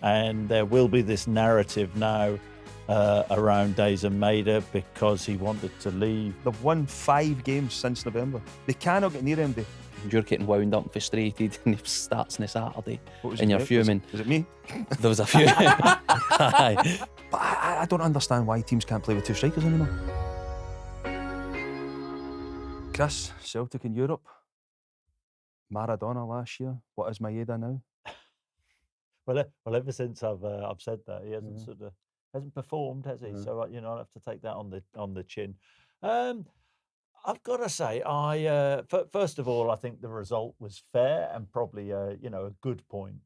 And there will be this narrative now around Daizen Maeda because he wanted to leave. They've won 5 games since November. They cannot get near him. You're getting wound up and frustrated and it starts on a Saturday and you're mate? fuming. Was it me? There was a few. Aye. But I don't understand why teams can't play with 2 strikers anymore. Chris, Celtic in Europe. Maradona last year. What is Maeda now? Well, ever since I've said that, he hasn't hasn't performed, has he? So I'll have to take that on the chin. I've got to say, first of all, I think the result was fair and probably a good point.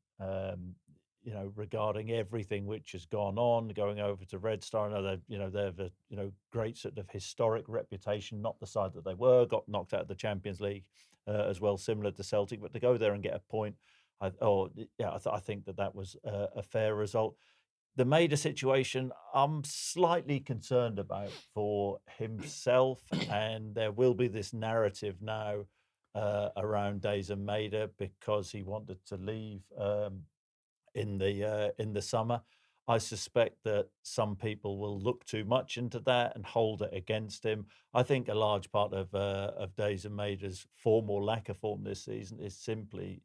Regarding everything which has gone on, going over to Red Star. I know they have a great sort of historic reputation, not the side that they were, got knocked out of the Champions League as well, similar to Celtic, but to go there and get a point, I think that was a fair result. The Maeda situation, I'm slightly concerned about for himself, and there will be this narrative now around Daizen Maeda because he wanted to leave in the summer. I suspect that some people will look too much into that and hold it against him. I think a large part of Daizen Maeda's form or lack of form this season is simply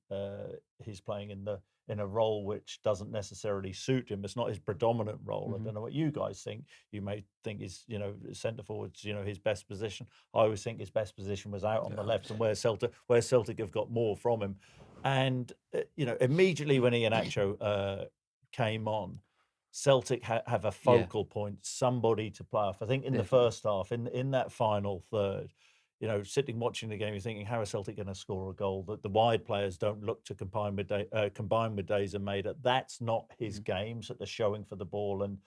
he's playing in a role which doesn't necessarily suit him. It's not his predominant role. I don't know what you guys think. You may think his centre forward's his best position. I always think his best position was out on the left, and where Celtic have got more from him. And immediately when Iheanacho came on, Celtic have a focal point, somebody to play off. I think in the first half, in that final third, sitting watching the game, you're thinking, how are Celtic going to score a goal? That the wide players don't look to combine with Daizen Maeda. That's not his game. So they're showing for the ball and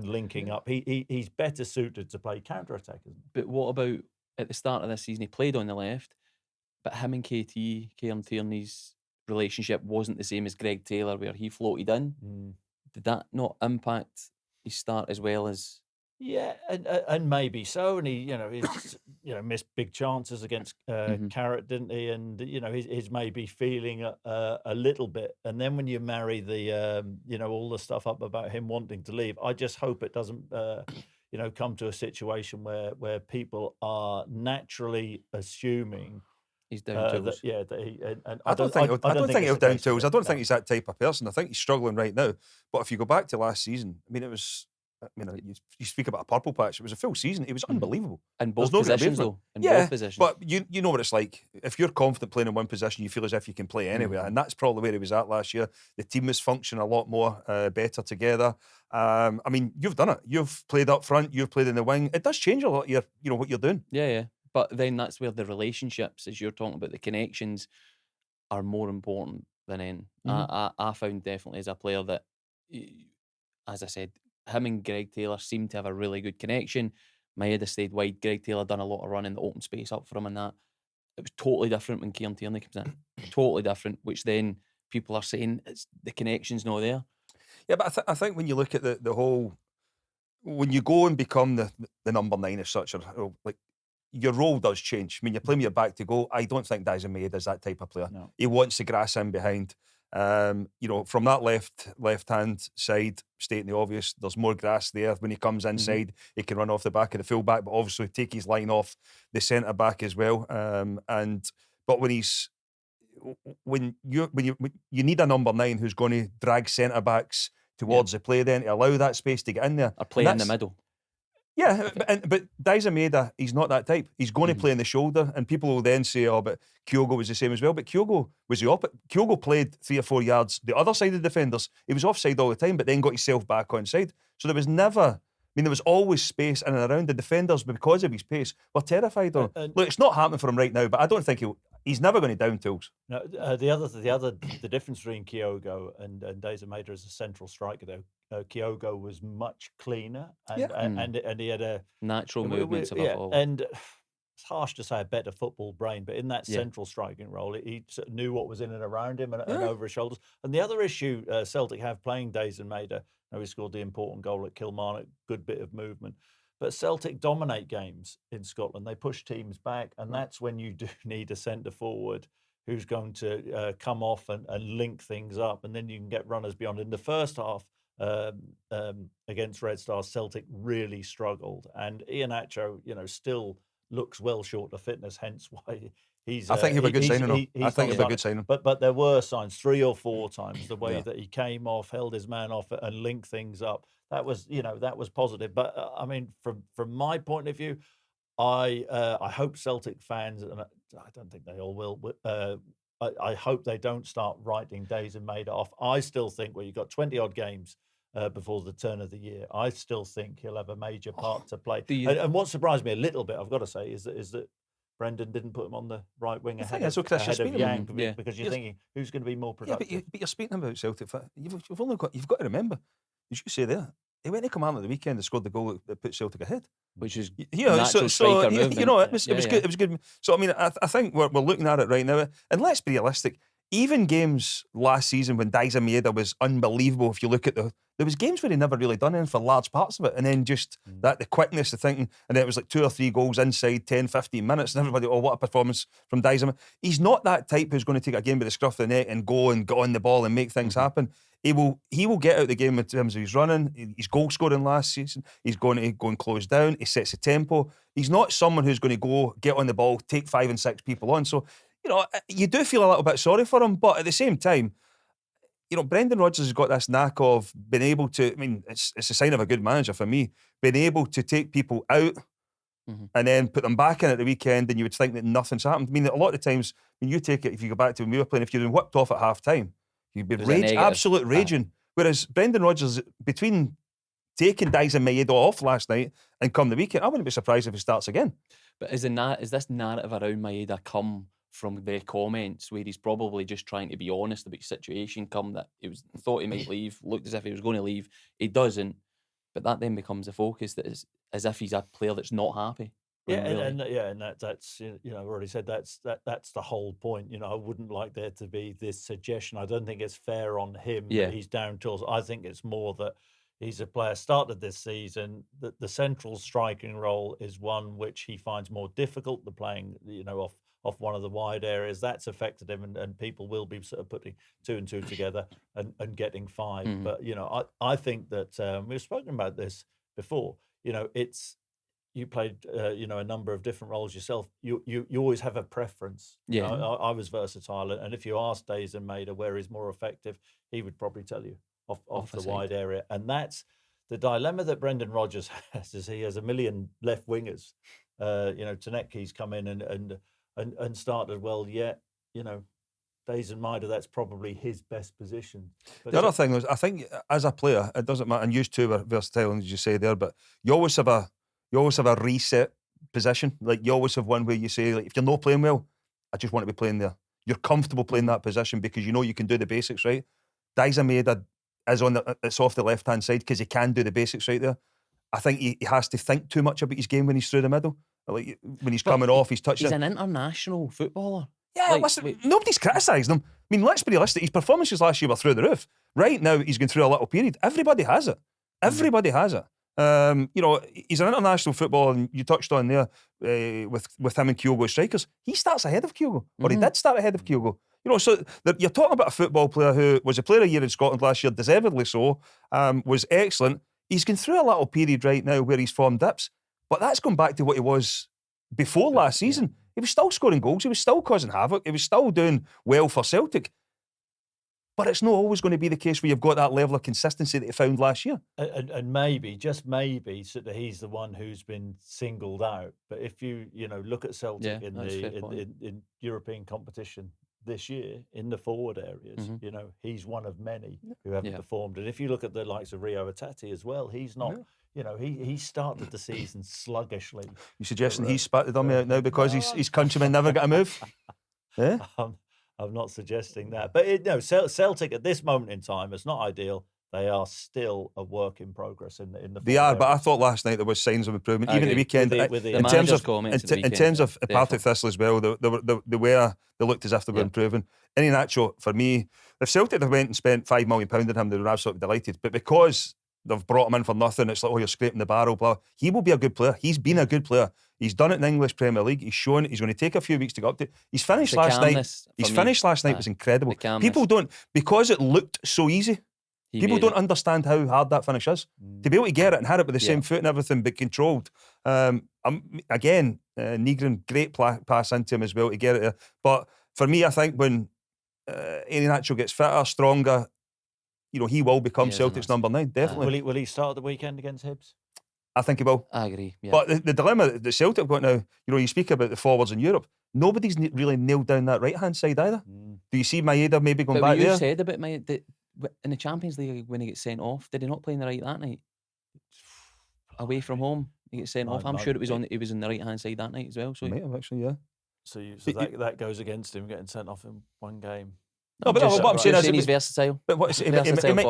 linking up. He's better suited to play counter-attack, isn't he? But what about at the start of this season? He played on the left, but him and Kieran Tierney's relationship wasn't the same as Greg Taylor, where he floated in. Did that not impact his start as well as? Yeah, and maybe so. And he's missed big chances against Carrot, didn't he? And he's maybe feeling a little bit. And then when you marry the all the stuff up about him wanting to leave, I just hope it doesn't come to a situation where people are naturally assuming he's down tools. I don't think he'll down tools. I don't think he's that type of person. I think he's struggling right now. But if you go back to last season, I mean, it was. You speak about a purple patch. It was a full season. It was unbelievable. In both positions, though. Both positions. But you know what it's like. If you're confident playing in one position, you feel as if you can play anywhere, and that's probably where he was at last year. The team was functioning a lot more better together. I mean, you've done it. You've played up front. You've played in the wing. It does change a lot. What you're doing. Yeah. But then that's where the relationships, as you're talking about, the connections are more important than any. I found definitely as a player that, as I said, him and Greg Taylor seemed to have a really good connection. Maeda stayed wide. Greg Taylor done a lot of running in the open space up for him and that. It was totally different when Kieran Tierney comes in. Totally different, which then people are saying the connection's not there. Yeah, but I think when you look at the whole, when you go and become the number 9 as such, like your role does change. I mean, you're playing with your back to goal. I don't think Daizen Maeda is that type of player. No. He wants the grass in behind. From that left-hand side, stating the obvious, there's more grass there. When he comes inside, he can run off the back of the full-back, but obviously take his line off the centre-back as well. But when you need a number 9 who's going to drag centre-backs towards the play, then to allow that space to get in there. Or play in the middle. Yeah, but Daizen Maeda, he's not that type. He's going to play in the shoulder, and people will then say, oh, but Kyogo was the same as well. But Kyogo was the opposite. Kyogo played 3 or 4 yards the other side of the defenders. He was offside all the time, but then got himself back onside. So there was never... there was always space in and around the defenders, but because of his pace, we're terrified of him. Look, it's not happening for him right now, but I don't think he's never going to down tools. No, the difference between Kyogo and Daizen Maeda as a central striker, though, Kyogo was much cleaner and he had a natural movements of a ball. And it's harsh to say a better football brain, but in that central striking role, he sort of knew what was in and around him and over his shoulders. And the other issue Celtic have playing Daizen Maeda, he scored the important goal at Kilmarnock, good bit of movement. But Celtic dominate games in Scotland. They push teams back, and that's when you do need a centre forward who's going to come off and link things up, and then you can get runners beyond. In the first half against Red Stars, Celtic really struggled, and Iheanacho, still looks well short of fitness, hence why he's. I think he'll be a good signing. I think he'll be a good signing. But there were signs 3 or 4 times the way that he came off, held his man off, and linked things up. That was positive. But I mean, from my point of view, I hope Celtic fans, and I don't think they all will, I hope they don't start writing Daizen Maeda off. I still think, you've got 20 odd games before the turn of the year. I still think he'll have a major part to play. And what surprised me a little bit, I've got to say, is that Brendan didn't put him on the right wing ahead of Yang, because you're thinking, who's going to be more productive? Yeah, but you're speaking about Celtic. You've got to remember, as you say there, he went to command at the weekend and scored the goal that put Celtic ahead, which is natural striker movement. It was good. It was good. So I mean, I think we're looking at it right now, and let's be realistic. Even games last season when Daizen Maeda was unbelievable, if you look at there was games where he never really done anything for large parts of it, and then just the quickness, the thinking, and then it was like 2 or 3 goals inside 10, 15 minutes, and everybody, what a performance from Daizen. He's not that type who's going to take a game by the scruff of the neck and go and get on the ball and make things happen. He will get out the game in terms of his running, his goal scoring last season. He's going to go and close down. He sets the tempo. He's not someone who's going to go get on the ball, take 5 and 6 people on. So, you do feel a little bit sorry for him, but at the same time, Brendan Rodgers has got this knack of being able to, I mean, it's a sign of a good manager for me, being able to take people out and then put them back in at the weekend, and you would think that nothing's happened. I mean, a lot of times when you take it, if you go back to when we were playing, if you're whipped off at half time, you'd be absolute raging. Whereas Brendan Rodgers, between taking Daizen Maeda off last night and come the weekend, I wouldn't be surprised if he starts again. But is this narrative around Maeda come from the comments where he's probably just trying to be honest about the situation, that he thought he might leave, looked as if he was going to leave, he doesn't, but that then becomes a focus that is as if he's a player that's not happy. And that's I've already said that's the whole point. I wouldn't like there to be this suggestion. I don't think it's fair on him that he's down tools. I think it's more that he's a player started this season. That the central striking role is one which he finds more difficult. The playing off one of the wide areas, that's affected him, and people will be sort of putting 2 and 2 together and getting 5. But I think that we've spoken about this before. It's. You played, a number of different roles yourself. You always have a preference. I was versatile, and if you asked Daizen Maeda where he's more effective, he would probably tell you off the wide area. And that's the dilemma that Brendan Rodgers has. Is he has a million left wingers. Tanetki's come in and started well. Yet, Daizen Maeda, that's probably his best position. But the other thing is, I think as a player, it doesn't matter. And you two were versatile, as you say there, but you always have a reset position. Like, you always have one where you say, like, if you're not playing well, I just want to be playing there. You're comfortable playing that position because you can do the basics right. Daizen Maeda is it's off the left-hand side because he can do the basics right there. I think he has to think too much about his game when he's through the middle. Like, when he's coming off, he's touching. He's an international footballer. Yeah, listen, nobody's criticised him. I mean, let's be realistic. His performances last year were through the roof. Right now, he's going through a little period. Everybody has it. Everybody has it. He's an international footballer, and you touched on there with him and Kyogo strikers. He starts ahead of Kyogo, or he did start ahead of Kyogo. So you're talking about a football player who was a player of the year in Scotland last year, deservedly so, was excellent. He's going through a little period right now where his form dips, but that's gone back to what he was before last season. He was still scoring goals, he was still causing havoc, he was still doing well for Celtic. But it's not always going to be the case where you've got that level of consistency that you found last year. And maybe, just maybe, so that he's the one who's been singled out. But if you look at Celtic in European competition this year, in the forward areas, he's one of many who haven't performed. And if you look at the likes of Rio Atati as well, he's not. He started the season sluggishly. You suggesting he's spat the dummy out now because his countrymen never get a move? Yeah. I'm not suggesting that, but Celtic at this moment in time, it's not ideal. They are still a work in progress in the. They are, but I thought last night there was signs of improvement. Even the weekend, in terms of Partick Thistle as well, they looked as if they were improving. Iheanacho, for me, if Celtic had went and spent £5 million on him, they were absolutely delighted. But because they've brought him in for nothing, it's like, oh, you're scraping the barrel. Blah. He will be a good player. He's been a good player. He's done it in the English Premier League. He's shown he's going to take a few weeks to get up to. He's finished The last night. calmness His for me. finish last night was incredible. The calmness. People don't, because it looked so easy. He People made don't it. understand how hard that finish is. To be able to get it and hit it with the same foot and everything, but controlled. Again, Negrin, great pass into him as well to get it there. But for me, I think when Iheanacho gets fitter, stronger, he will become He is a Celtic's massive- number 9, definitely. Will he start the weekend against Hibs? I think he will. I agree. Yeah. But the dilemma that Celtic have got now, you speak about the forwards in Europe, nobody's really nailed down that right-hand side either. Do you see Maeda maybe going but back what you there? said about in the Champions League when he gets sent off, did he not play in the right that night? Away from home, he gets sent off. I'm sure it was he was on the right-hand side that night as well. So Might have actually, yeah. So that goes against him getting sent off in one game. No, but what I'm saying is he's versatile. But he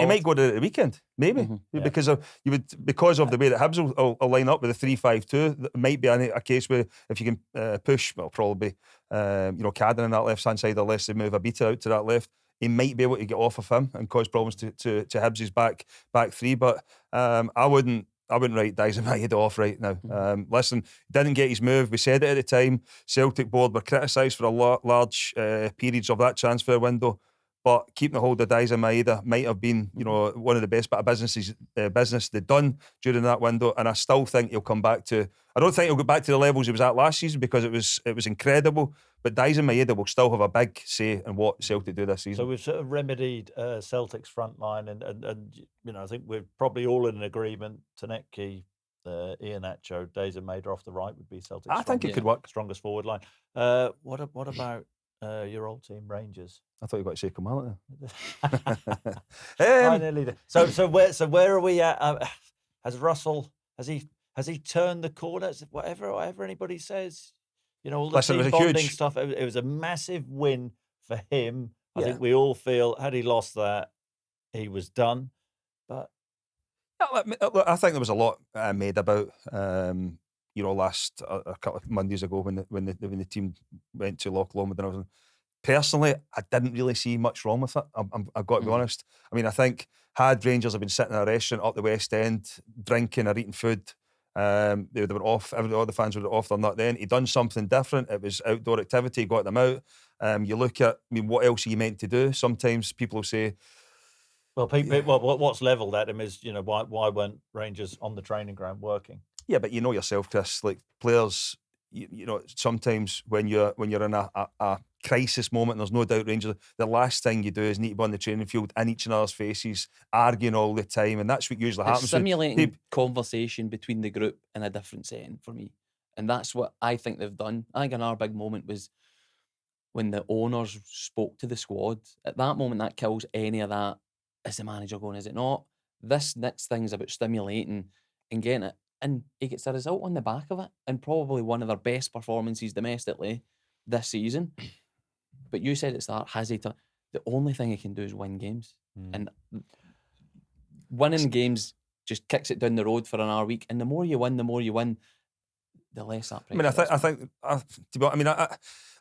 might go to the weekend, maybe, because of the way that Hibs will line up with a 3-5-2. It might be a case where if you can push, well, probably Cadden on that left hand side, unless they move a Abita out to that left, he might be able to get off of him and cause problems to Hibs' back three. But I wouldn't write Daizen Maeda off right now. Listen, didn't get his move. We said it at the time. Celtic board were criticised for large periods of that transfer window. But keeping a hold of Daizen Maeda might have been, one of the best bit of business they'd done during that window. And I still think he'll come back to. I don't think he'll go back to the levels he was at last season because it was incredible. But Daizen Maeda will still have a big say in what Celtic do this season. So we've sort of remedied Celtic's front line, and I think we're probably all in agreement. Tanecki, Iheanacho, Daizen Maeda off the right would be Celtic's. I think it could work. Strongest forward line. What about your old team, Rangers? I thought you were going to say Kamala I nearly did. So where are we at? Has Russell has he turned the corner? Whatever anybody says, all the Listen, team it was a bonding huge stuff. It was a massive win for him. I think we all feel had he lost that, he was done. But I think there was a lot made about last a couple of Mondays ago when the team went to Loch Lomond and everything. Personally, I didn't really see much wrong with it. I've got to be honest. I mean, I think had Rangers have been sitting in a restaurant up the West End, drinking or eating food, they would have been off. All the fans would have off their nut then. He'd done something different. It was outdoor activity, got them out. You look at, what else are you meant to do? Sometimes people will say, well, what's levelled at him is, why weren't Rangers on the training ground working? Yeah, but you know yourself, Chris. Like players, sometimes when you're in a crisis moment, and there's no doubt Rangers, the last thing you do is need to be on the training field in each other's faces, arguing all the time, and that's what usually happens. Simulating conversation between the group in a different setting for me, and that's what I think they've done. I think another big moment was when the owners spoke to the squad. At that moment, that kills any of that. Is the manager going? Is it not? This next thing is about stimulating and getting it. And he gets a result on the back of it, and probably one of their best performances domestically this season. But you said at the start, the only thing he can do is win games. And winning games just kicks it down the road for another week. And the more you win, the less that pressure.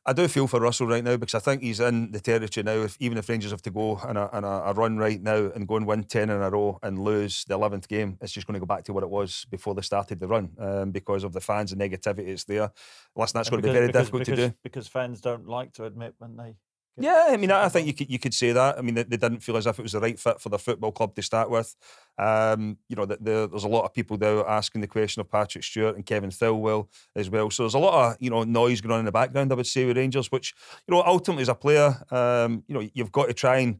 I do feel for Russell right now because I think he's in the territory now. Even if Rangers have to go on a run right now and go and win 10 in a row and lose the 11th game, it's just going to go back to what it was before they started the run because of the fans and negativity that's there. Listen, that's going to be very difficult to do. Because fans don't like to admit when they... Yeah, I think you could say that. I mean, they didn't feel as if it was the right fit for their football club to start with. There's a lot of people now asking the question of Patrick Stewart and Kevin Thelin as well. So there's a lot of noise going on in the background, I would say, with Rangers, which ultimately as a player, you've got to try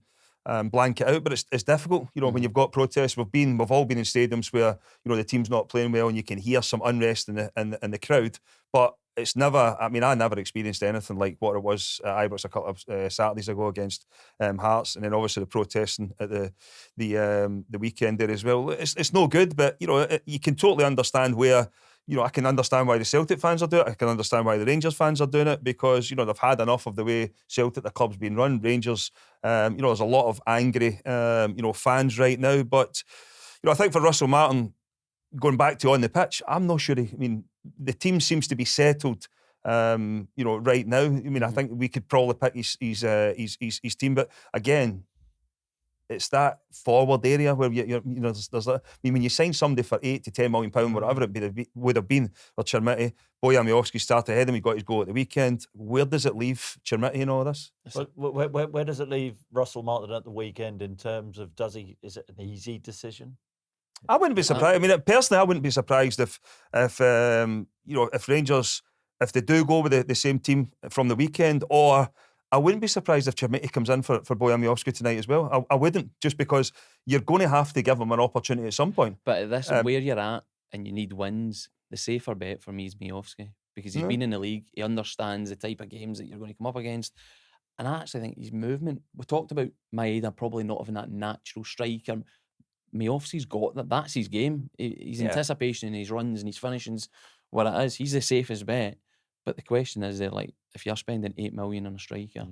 and blank it out, but it's difficult. When you've got protests, we've all been in stadiums where the team's not playing well and you can hear some unrest in the crowd, but it's never. I never experienced anything like what it was at Ibrox a couple of Saturdays ago against Hearts, and then obviously the protesting at the weekend there as well. It's no good, but you can totally understand where. I can understand why the Celtic fans are doing it. I can understand why the Rangers fans are doing it because they've had enough of the way Celtic, the club's been run. Rangers, there's a lot of angry fans right now, but I think for Russell Martin, going back to on the pitch, I'm not sure. The team seems to be settled, right now. I think we could probably pick his team, but again, it's that forward area where you know there's that. I mean, when you sign somebody for £8 to £10 million, whatever it would have been for Chermiti, Bojan Miovski started ahead of him. He got his goal at the weekend. Where does it leave Chermiti in all this? Where does it leave Russell Martin at the weekend in terms of is it an easy decision? I wouldn't be surprised. I mean, personally, I wouldn't be surprised if Rangers, if they do go with the same team from the weekend, or I wouldn't be surprised if Chermiti comes in for Bojan Miovski tonight as well. I wouldn't, just because you're going to have to give him an opportunity at some point. But at this, where you're at and you need wins, the safer bet for me is Miovski, because he's been in the league, he understands the type of games that you're going to come up against. And I actually think his movement, we talked about Maeda probably not having that natural striker. Miovski's got that. That's his game. His anticipation and his runs and his finishings, what it is, he's the safest bet. But the question is, like, if you're spending $8 million on a striker,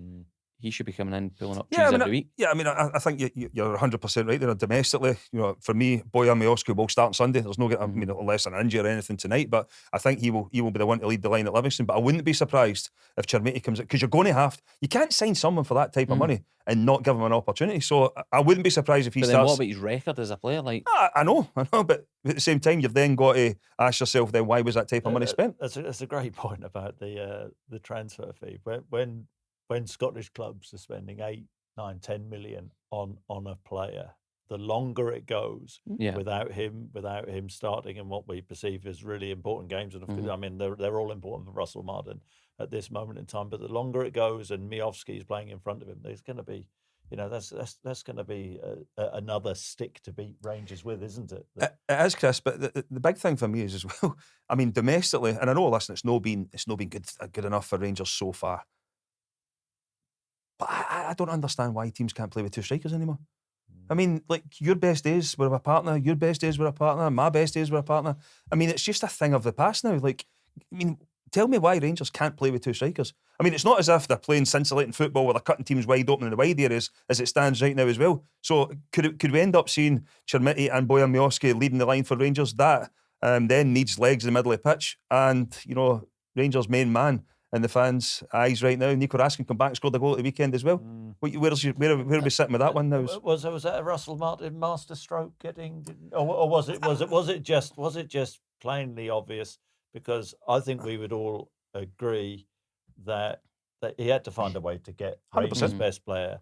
he should be coming in, pulling up trees every week. Yeah, I mean, I think you're 100% right there. Domestically, for me, Bojan Miovski will start on Sunday. There's no, unless an injury or anything tonight, but I think he will be the one to lead the line at Livingston. But I wouldn't be surprised if Chermiti comes in, because you're going to have you can't sign someone for that type of money and not give him an opportunity. So I wouldn't be surprised if he starts. Then what about his record as a player? Like, I know, but at the same time, you've then got to ask yourself, then why was that type of money spent? That's a great point about the transfer fee. When Scottish clubs are spending 8, 9, 10 million on a player, the longer it goes without him starting in what we perceive as really important games, and I mean they're all important for Russell Martin at this moment in time. But the longer it goes, and Miovski is playing in front of him, there's going to be, that's going to be another stick to beat Rangers with, isn't it? It is, Chris. But the big thing for me is as well. I mean, domestically, and I know, listen, it's not been good enough for Rangers so far. But I don't understand why teams can't play with two strikers anymore. I mean, like, your best days were with a partner, your best days were a partner, my best days were a partner. I mean, it's just a thing of the past now. Like, I mean, tell me why Rangers can't play with two strikers. I mean, it's not as if they're playing scintillating football where they're cutting teams wide open in the wide areas as it stands right now as well. So could we end up seeing Chermiti and Bojan Miovski leading the line for Rangers? That then needs legs in the middle of the pitch. And, Rangers' main man in the fans' eyes right now, Nico Raskin, come back and scored a goal at the weekend as well. Where are we sitting with that one now? Was that a Russell Martin masterstroke getting, or was it just plainly obvious? Because I think we would all agree that he had to find a way to get Rangers' best player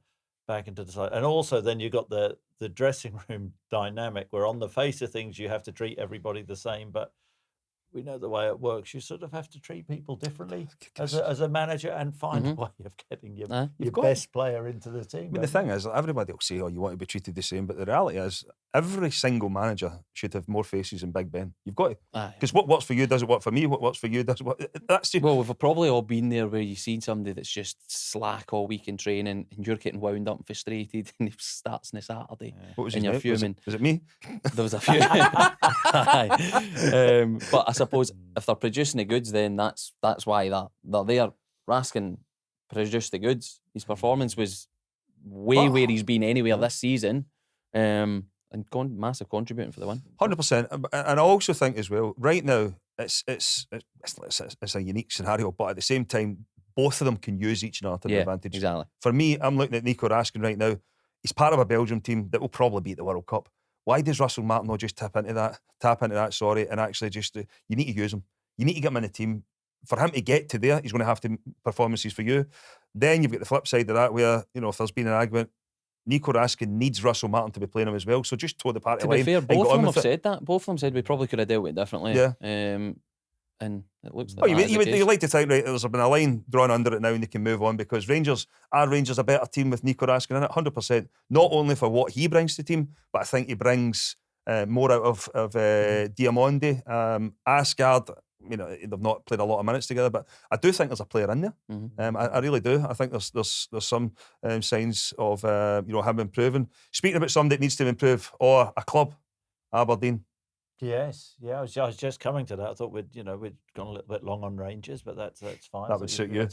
back into the side. And also then you got the dressing room dynamic where on the face of things you have to treat everybody the same, but we know the way it works. You sort of have to treat people differently as a manager and find a way of getting your best player into the team. I mean, the thing is, everybody will say, you want to be treated the same, but the reality is, every single manager should have more faces than Big Ben. You've got to. Because what works for you doesn't work for me. What works for you doesn't work. That's just... Well, we've probably all been there where you've seen somebody that's just slack all week in training and you're getting wound up and frustrated and he starts on a Saturday. What was and you're fuming. Was it me? There was a few. But I suppose if they're producing the goods, then that's why they're there. Raskin produced the goods. His performance was where he's been anywhere this season. And massive contributing for the win. 100%. And I also think as well, right now, it's a unique scenario, but at the same time, both of them can use each other to their advantage. Exactly. For me, I'm looking at Nico Raskin right now. He's part of a Belgium team that will probably beat the World Cup. Why does Russell Martin not just tap into that, and actually just, you need to use him. You need to get him in the team. For him to get to there, he's going to have to performances for you. Then you've got the flip side of that where, if there's been an argument, Nico Raskin needs Russell Martin to be playing him as well. So just toe the party line. To be fair, both of them have said that. Both of them said we probably could have dealt with it differently. Yeah. And it looks like you like to think, right, there's been a line drawn under it now and they can move on, because Rangers a better team with Nico Raskin in it, 100%. Not only for what he brings to the team, but I think he brings more out of Diamondi. Asgard, they've not played a lot of minutes together, but I do think there's a player in there. I really do. I think there's some signs of him improving. Speaking about somebody that needs to improve, or a club, Aberdeen. Yes, I was just coming to that. I thought we'd gone a little bit long on Rangers, but that's fine. That would suit you.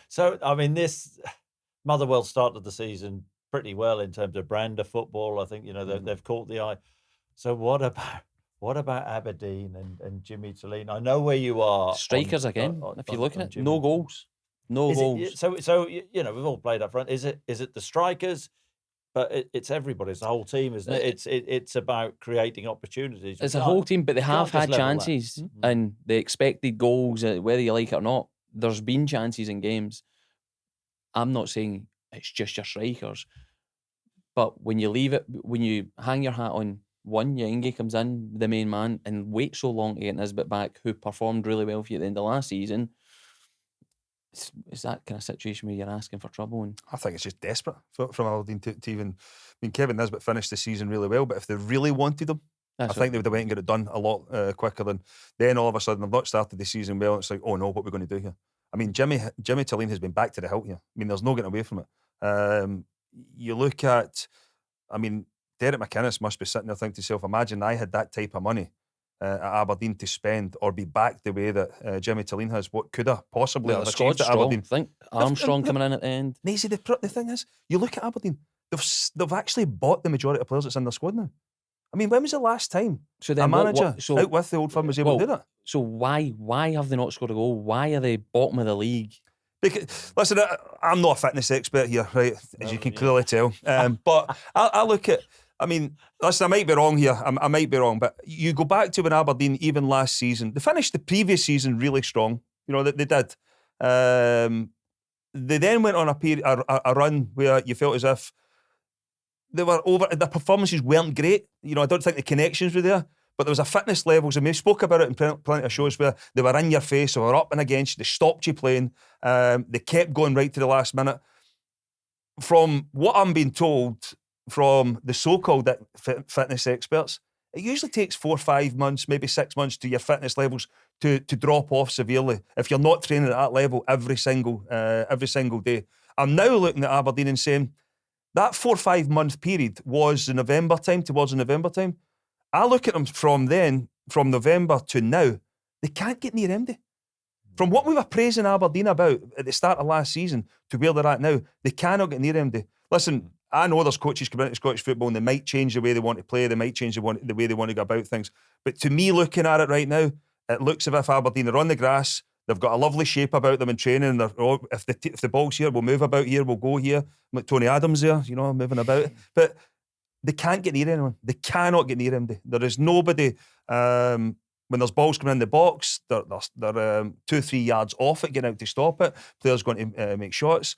So I mean, this Motherwell started the season pretty well in terms of brand of football. I think they've caught the eye. So what about Aberdeen and Jimmy Thelin? I know where you are. Strikers again. If you're looking at no goals, no goals. So we've all played up front. Is it the strikers? But it's everybody. It's the whole team, isn't it? It's about creating opportunities. It's a whole team, but they have had chances, and the expected goals, whether you like it or not, there's been chances in games. I'm not saying it's just your strikers, but when you leave it, when you hang your hat on one, Yengi comes in, the main man, and wait so long to get Nisbet back, who performed really well for you at the end of last season. Is that kind of situation where you're asking for trouble? And I think it's just desperate from Aberdeen to even. I mean, Kevin Nisbet finished the season really well, but if they really wanted him, I think they would have went and got it done a lot quicker than. Then all of a sudden they've not started the season well. It's like, oh no, what are we going to do here? I mean, Jimmy Thelin has been back to the hilt here. I mean, there's no getting away from it. You look at, I mean, Derek McInnes must be sitting there thinking to himself, imagine I had that type of money at Aberdeen to spend or be back the way that Jimmy Thelin has. What could have possibly have achieved at Aberdeen? I think Armstrong coming in at the end. Nazy, the thing is, you look at Aberdeen, they've actually bought the majority of players that's in their squad now. I mean, when was the last time a manager out with the old firm was able to do that? So why have they not scored a goal? Why are they bottom of the league? Because, listen, I'm not a fitness expert here, right? As you can clearly tell. But I look at, I mean, listen, I might be wrong here. I might be wrong, but you go back to when Aberdeen, even last season, they finished the previous season really strong. You know, they did. They then went on a run where you felt as if they were over, the performances weren't great. You know, I don't think the connections were there, but there was a fitness levels, and we spoke about it in plenty of shows where they were in your face, they were up and against you, they stopped you playing, they kept going right to the last minute. From what I'm being told from the so-called fitness experts, it usually takes 4 or 5 months, maybe 6 months to your fitness levels to drop off severely if you're not training at that level every single day. I'm now looking at Aberdeen and saying, that 4 or 5 month period was towards the November time. I look at them from then, from November to now, they can't get near MD. From what we were praising Aberdeen about at the start of last season to where they're at now, they cannot get near MD. Listen, I know there's coaches coming into Scottish football and they might change the way they want to play, they might change the way they want to go about things. But to me, looking at it right now, it looks as if Aberdeen are on the grass. They've got a lovely shape about them in training. If the ball's here, we'll move about here, we'll go here. Like Tony Adams there, you know, moving about. But they can't get near anyone. They cannot get near him. There is nobody, when there's balls coming in the box, they're 2 or 3 yards off it, getting out to stop it. Players going to make shots.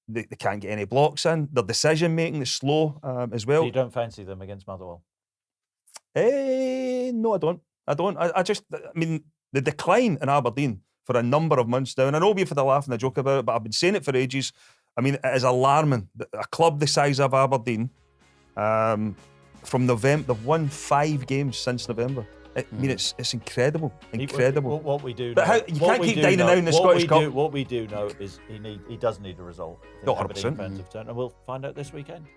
They can't get any blocks in. Their decision-making is slow as well. So you don't fancy them against Motherwell? No, I don't. I mean, the decline in Aberdeen for a number of months now, and I know we've had a laugh and a joke about it, but I've been saying it for ages. I mean, it is alarming that a club the size of Aberdeen, from November, they've won 5 games since November. I mean, it's incredible. What we do, but you can't keep dining out in the Scottish Cup. What we do know is he does need a result. I think Aberdeen fans have turned, and we'll find out this weekend.